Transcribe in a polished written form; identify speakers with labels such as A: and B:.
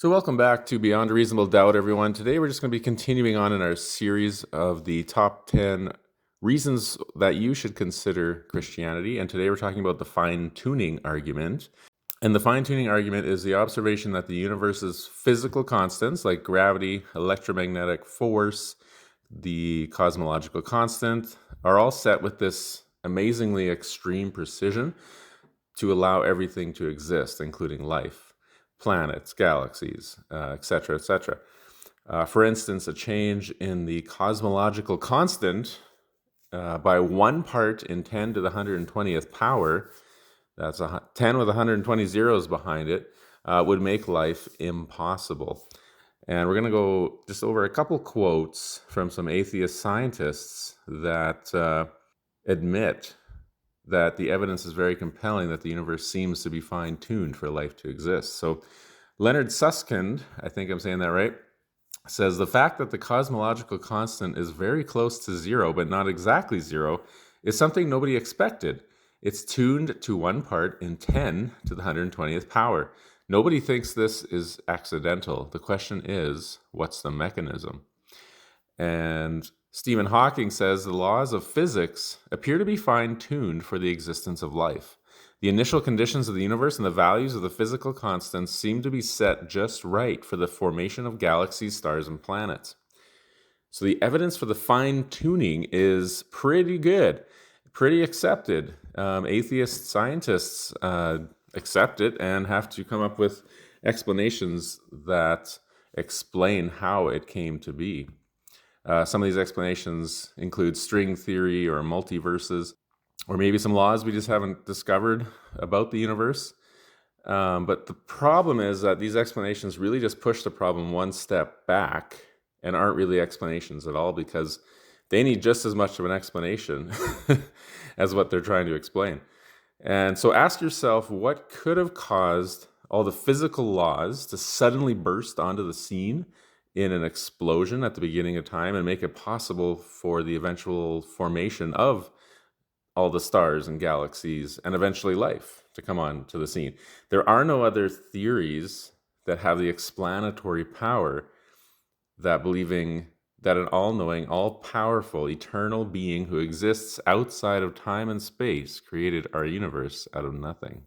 A: So welcome back to Beyond a Reasonable Doubt, everyone. Today we're just going to be continuing on in our series of the top 10 reasons that you should consider Christianity. And today we're talking about the fine-tuning argument. And the fine-tuning argument is the observation that the universe's physical constants like gravity, electromagnetic force, the cosmological constant are all set with this amazingly extreme precision to allow everything to exist, including life. Planets, galaxies, etc., etc. For instance, a change in the cosmological constant by 1 part in 10 to the 120th power, that's 10 with 120 zeros behind it, would make life impossible. And we're going to go just over a couple quotes from some atheist scientists that admit that the evidence is very compelling that the universe seems to be fine-tuned for life to exist. So Leonard Susskind, I think I'm saying that right, says the fact that the cosmological constant is very close to zero, but not exactly zero, is something nobody expected. It's tuned to 1 part in 10 to the 120th power. Nobody thinks this is accidental. The question is, what's the mechanism? And Stephen Hawking says the laws of physics appear to be fine-tuned for the existence of life. The initial conditions of the universe and the values of the physical constants seem to be set just right for the formation of galaxies, stars, and planets. So the evidence for the fine-tuning is pretty good, pretty accepted. Atheist scientists accept it and have to come up with explanations that explain how it came to be. Some of these explanations include string theory or multiverses, or maybe some laws we just haven't discovered about the universe. But the problem is that these explanations really just push the problem 1 step back and aren't really explanations at all, because they need just as much of an explanation as what they're trying to explain. And so ask yourself, what could have caused all the physical laws to suddenly burst onto the scene in an explosion at the beginning of time and make it possible for the eventual formation of all the stars and galaxies and eventually life to come onto the scene? There are no other theories that have the explanatory power that believing that an all-knowing, all-powerful, eternal being who exists outside of time and space created our universe out of nothing.